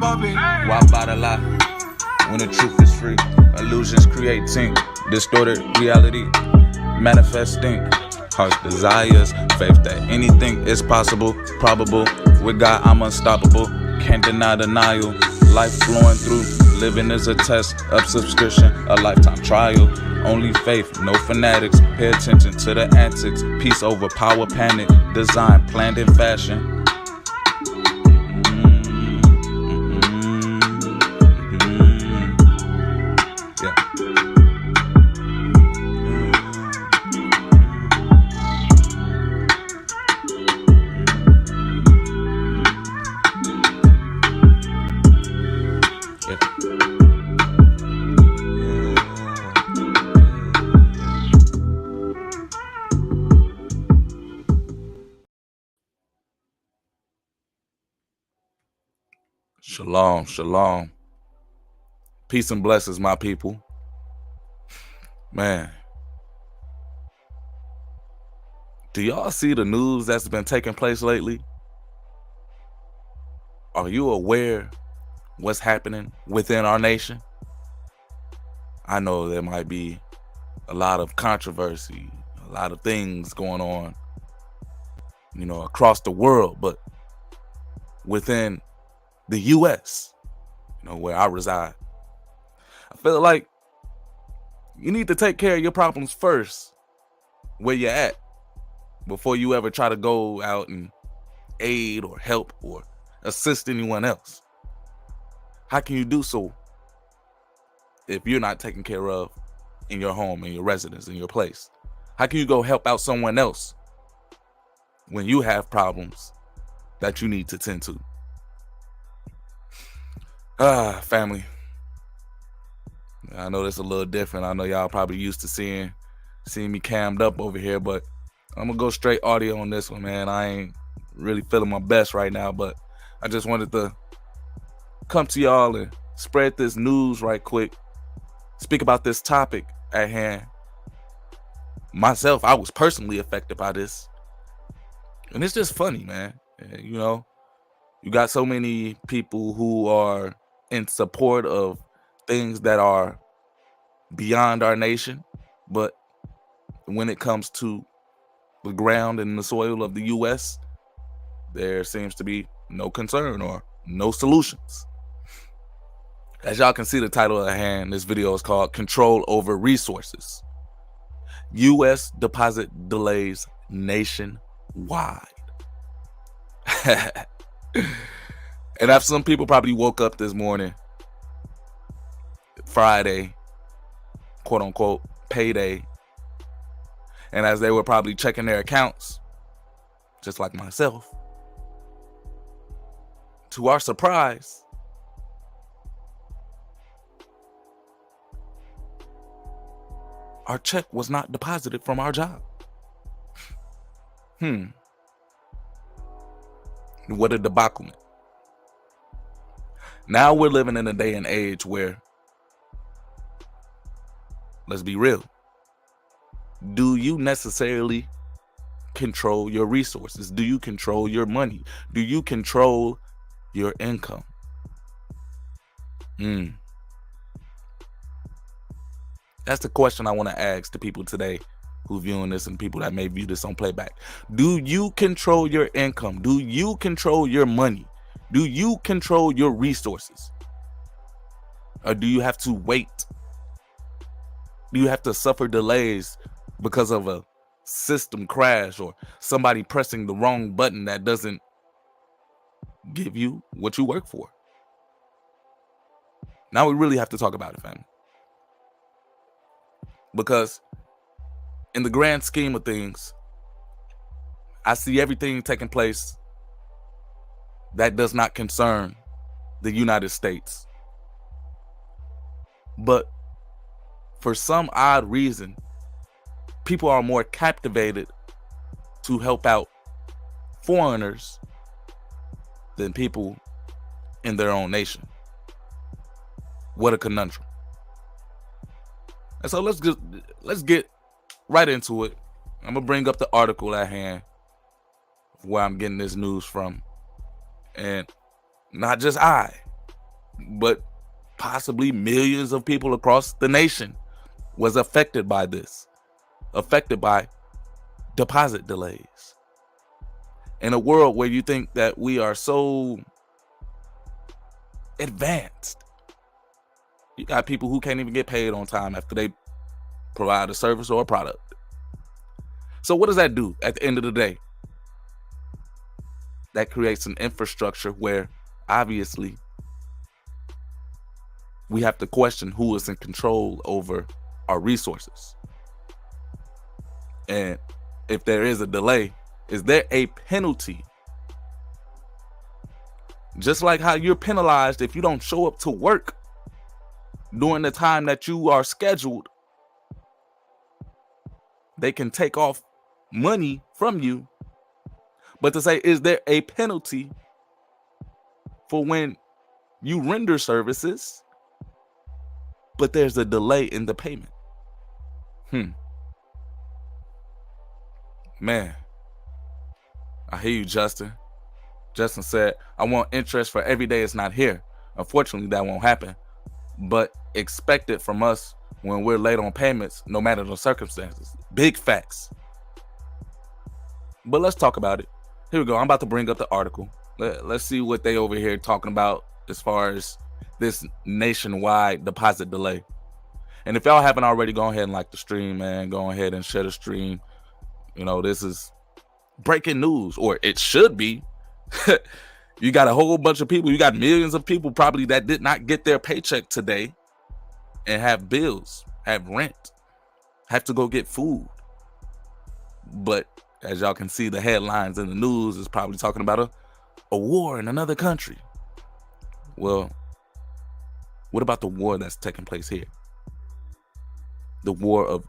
Why by the lie when the truth is free? Illusions creating distorted reality, manifesting harsh desires. Faith that anything is possible, probable. With God, I'm unstoppable. Can't deny denial. Life flowing through. Living is a test of subscription, a lifetime trial. Only faith, no fanatics. Pay attention to the antics. Peace over power, panic. Design, planned in fashion. Shalom, shalom. Peace and blessings, my people. Man, do y'all see the news that's been taking place lately? Are you aware what's happening within our nation? I know there might be a lot of controversy, a lot of things going on, across the world, but within the U.S., where I reside, I feel like you need to take care of your problems first where you're at before you ever try to go out and aid or help or assist anyone else. How can you do so if you're not taken care of in your home, in your residence, in your place? How can you go help out someone else when you have problems that you need to tend to? Family. I know that's a little different. I know y'all probably used to seeing me cammed up over here, but I'm gonna go straight audio on this one, man. I ain't really feeling my best right now, but I just wanted to come to y'all and spread this news right quick. Speak about this topic at hand. Myself, I was personally affected by this. And it's just funny, man. You got so many people who are in support of things that are beyond our nation, but when it comes to the ground and the soil of the U.S., there seems to be no concern or no solutions. As y'all can see the title at hand, this video is called Control Over Resources. U.S. deposit delays nationwide. And after some people probably woke up this morning, Friday, quote unquote, payday, and as they were probably checking their accounts, just like myself, to our surprise, our check was not deposited from our job. What a debacle. Now we're living in a day and age where, let's be real, do you necessarily control your resources? Do you control your money? Do you control your income? That's the question I want to ask to people today who viewing this and people that may view this on playback. Do you control your income? Do you control your money? Do you control your resources? Or do you have to wait? Do you have to suffer delays because of a system crash or somebody pressing the wrong button that doesn't give you what you work for? Now we really have to talk about it, family. Because in the grand scheme of things, I see everything taking place that does not concern the United States. But for some odd reason, people are more captivated to help out foreigners than people in their own nation. What a conundrum. And so let's get right into it. I'm gonna bring up the article at hand where I'm getting this news from. And not just I, but possibly millions of people across the nation was affected by this, affected by deposit delays. In a world where you think that we are so advanced, you got people who can't even get paid on time after they provide a service or a product. So what does that do at the end of the day? That creates an infrastructure where obviously we have to question who is in control over our resources. And if there is a delay, is there a penalty? Just like how you're penalized if you don't show up to work during the time that you are scheduled, they can take off money from you. But to say, is there a penalty for when you render services, but there's a delay in the payment? Man, I hear you, Justin. Justin said, I want interest for every day it's not here. Unfortunately, that won't happen. But expect it from us when we're late on payments, no matter the circumstances. Big facts. But let's talk about it. Here we go. I'm about to bring up the article. Let's see what they over here talking about as far as this nationwide deposit delay. And if y'all haven't already, go ahead and like the stream, man. Go ahead and share the stream. You know, this is breaking news, or it should be. You got a whole bunch of people. You got millions of people probably that did not get their paycheck today and have bills, have rent, have to go get food. But as y'all can see, the headlines in the news is probably talking about a war in another country. Well, what about the war that's taking place here? The war of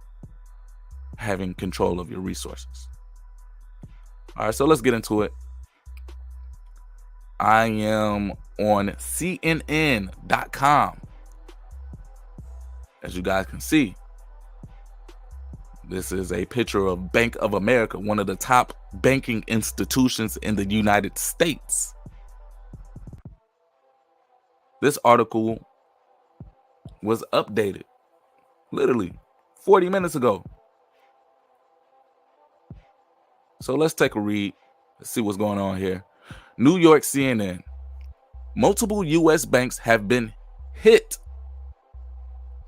having control of your resources. All right, so let's get into it. I am on CNN.com. As you guys can see, this is a picture of Bank of America, one of the top banking institutions in the United States. This article was updated literally 40 minutes ago. So let's take a read. Let's see what's going on here. New York CNN. Multiple U.S. banks have been hit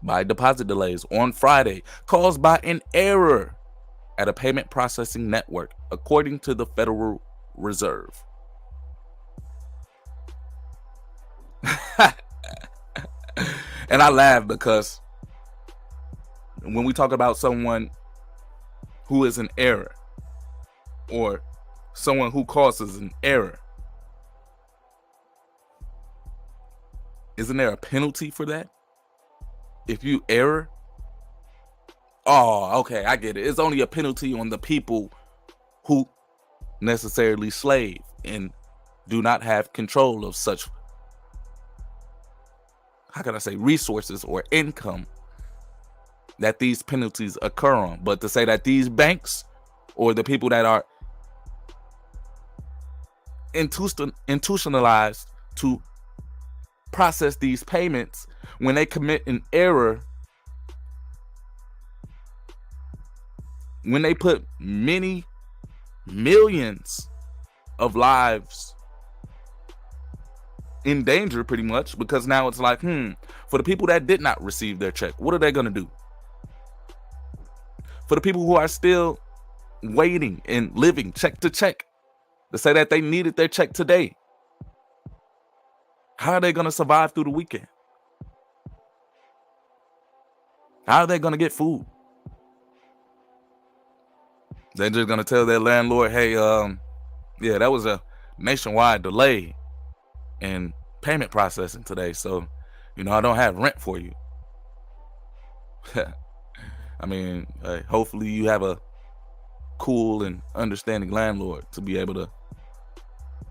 by deposit delays on Friday caused by an error at a payment processing network, according to the Federal Reserve. And I laugh because when we talk about someone who is an error or someone who causes an error, isn't there a penalty for that? If you error? Oh, okay, I get it. It's only a penalty on the people who necessarily slave and do not have control of such, how can I say, resources or income that these penalties occur on. But to say that these banks or the people that are institutionalized to process these payments, when they commit an error, when they put many millions of lives in danger, pretty much, because now it's like, for the people that did not receive their check, what are they going to do? For the people who are still waiting and living check to check, to say that they needed their check today, how are they going to survive through the weekend? How are they going to get food? They're just going to tell their landlord, hey, yeah, that was a nationwide delay in payment processing today. So, I don't have rent for you. I mean, hopefully you have a cool and understanding landlord to be able to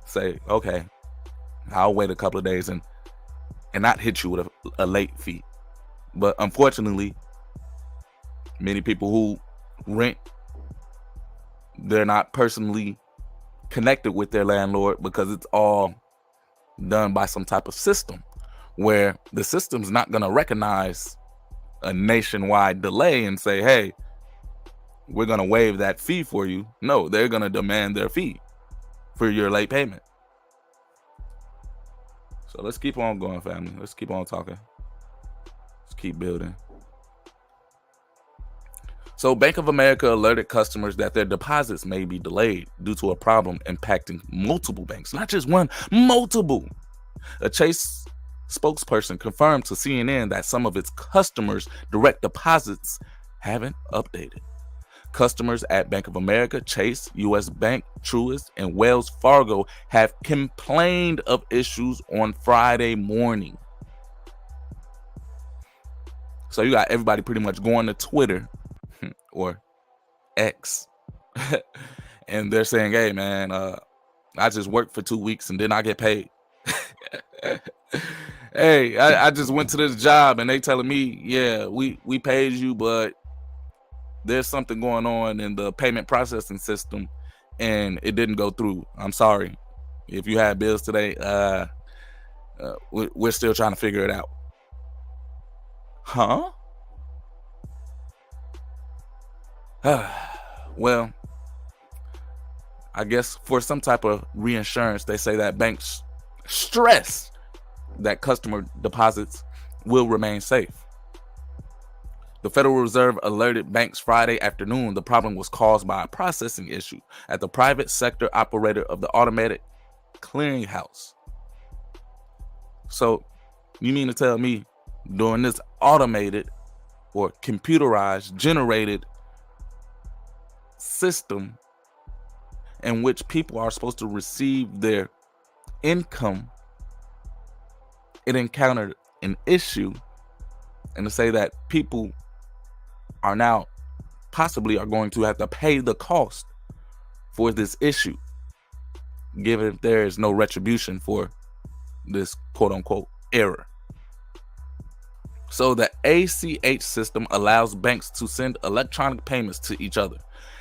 say, okay, I'll wait a couple of days and not hit you with a late fee. But unfortunately, many people who rent, they're not personally connected with their landlord because it's all done by some type of system where the system's not going to recognize a nationwide delay and say, hey, we're going to waive that fee for you. No, they're going to demand their fee for your late payment. So let's keep on going, family. Let's keep on talking. Let's keep building. So Bank of America alerted customers that their deposits may be delayed due to a problem impacting multiple banks, not just one, multiple. A Chase spokesperson confirmed to CNN that some of its customers' direct deposits haven't updated. Customers at Bank of America, Chase, U.S. Bank, Truist, and Wells Fargo have complained of issues on Friday morning. So you got everybody pretty much going to Twitter or X and they're saying, hey, man, I just worked for 2 weeks and then I get paid. Hey, I just went to this job and they telling me, yeah, we paid you, but there's something going on in the payment processing system and it didn't go through. I'm sorry. If you had bills today, we're still trying to figure it out. Huh? Well, I guess for some type of reinsurance, they say that banks stress that customer deposits will remain safe. The Federal Reserve alerted banks Friday afternoon the problem was caused by a processing issue at the private sector operator of the automated clearinghouse. So you mean to tell me during this automated or computerized generated system in which people are supposed to receive their income, it encountered an issue, and to say that people are now possibly are going to have to pay the cost for this issue, given there is no retribution for this quote unquote error. So the ACH system allows banks to send electronic payments to each other.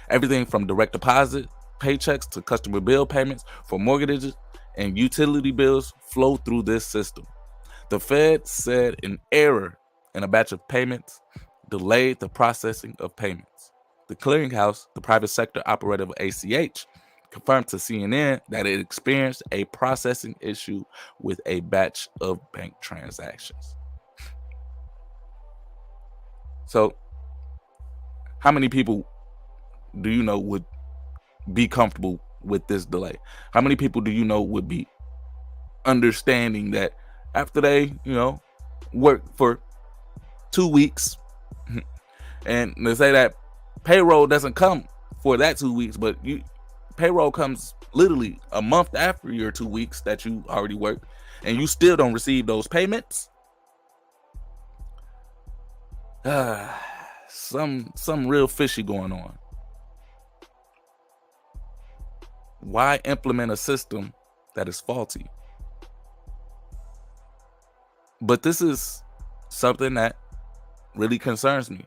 Everything from direct deposit, paychecks to customer bill payments for mortgages and utility bills flow through this system. The Fed said an error in a batch of payments delayed the processing of payments. The clearinghouse, the private sector operator of ACH, confirmed to CNN that it experienced a processing issue with a batch of bank transactions. So, how many people do you know would be comfortable with this delay? How many people do you know would be understanding that after they, work for 2 weeks and they say that payroll doesn't come for that 2 weeks, but payroll comes literally a month after your 2 weeks that you already worked, and you still don't receive those payments? Some real fishy going on. Why implement a system that is faulty? But this is something that really concerns me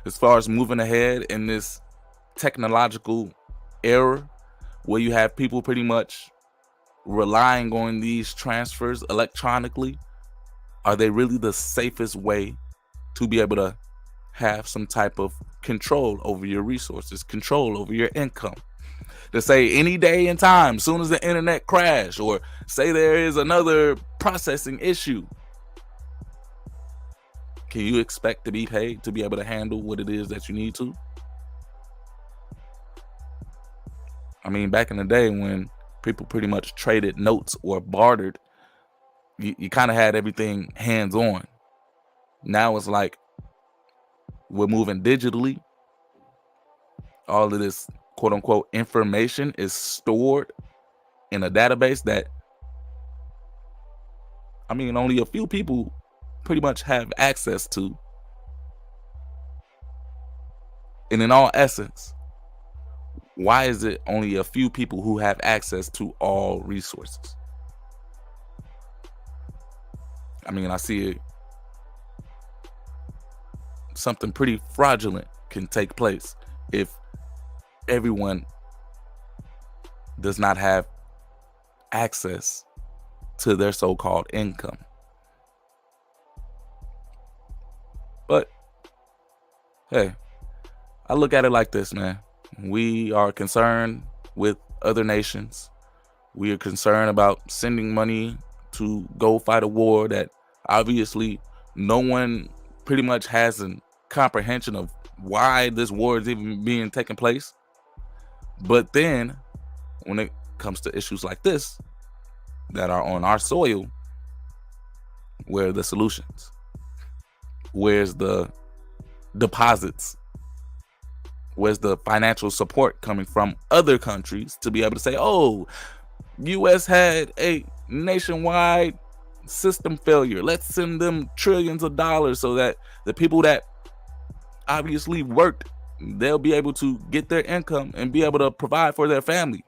as far as moving ahead in this technological era where you have people pretty much relying on these transfers electronically. Are they really the safest way to be able to have some type of control over your resources, control over your income? To say any day and time, soon as the internet crash, or say there is another processing issue, can you expect to be paid to be able to handle what it is that you need to? I mean, back in the day when people pretty much traded notes or bartered, you kind of had everything hands-on. Now it's like we're moving digitally. All of this quote-unquote information is stored in a database that, only a few people pretty much have access to. And in all essence, why is it only a few people who have access to all resources? I see something pretty fraudulent can take place if everyone does not have access to their so-called income. Hey, I look at it like this, man. We are concerned with other nations. We are concerned about sending money to go fight a war that obviously no one pretty much has a comprehension of why this war is even being taken place. But then when it comes to issues like this that are on our soil, where are the solutions? Where's the deposits? Where's the financial support coming from other countries to be able to say, oh, US had a nationwide system failure. Let's send them trillions of dollars so that the people that obviously worked, they'll be able to get their income and be able to provide for their family.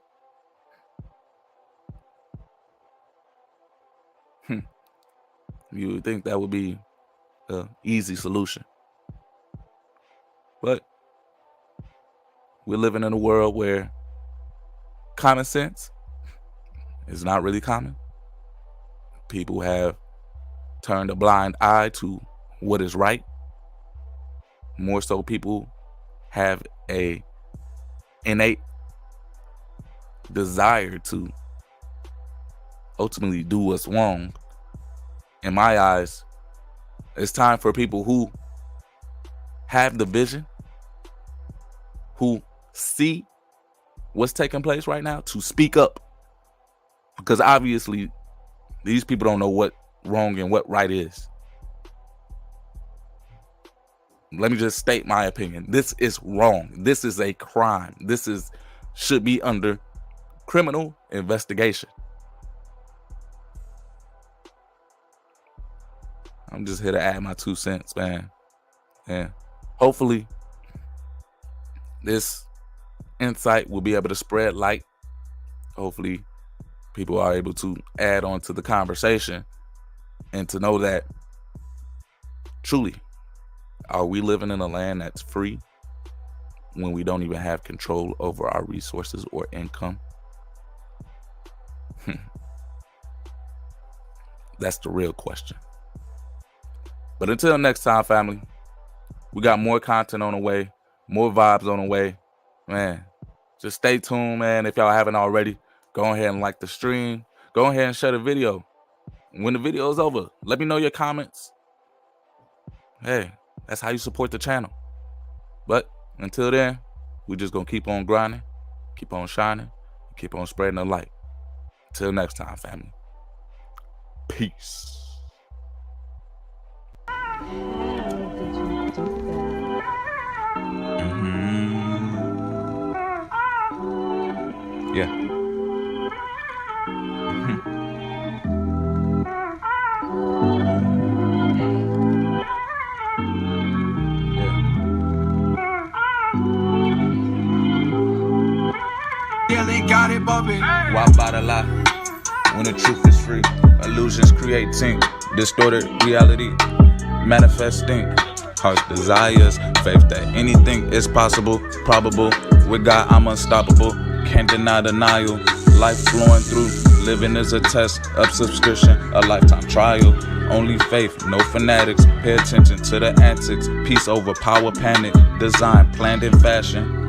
You would think that would be an easy solution. But we're living in a world where common sense is not really common. People have turned a blind eye to what is right. More so, people have a innate desire to ultimately do what's wrong. In my eyes, it's time for people who have the vision, who see what's taking place right now, to speak up. Because obviously, these people don't know what wrong and what right is. Let me just state my opinion. This is wrong. This is a crime. Should be under criminal investigation. I'm just here to add my 2 cents, man. And hopefully this insight will be able to spread light. Hopefully people are able to add on to the conversation and to know that truly, are we living in a land that's free when we don't even have control over our resources or income? That's the real question. But until next time, family, we got more content on the way, more vibes on the way. Man, just stay tuned, man. If y'all haven't already, go ahead and like the stream. Go ahead and share the video. When the video is over, let me know your comments. Hey, that's how you support the channel. But until then, we just gonna keep on grinding, keep on shining, keep on spreading the light. Till next time, family. Peace. Yeah. Yeah, they got it bumping. Why by the lie when the truth is free? Illusions creating distorted reality, manifesting harsh desires, faith that anything is possible, probable. With God, I'm unstoppable. Can't deny denial. Life flowing through. Living is a test of subscription, a lifetime trial. Only faith, no fanatics. Pay attention to the antics. Peace over power, panic. Design planned in fashion.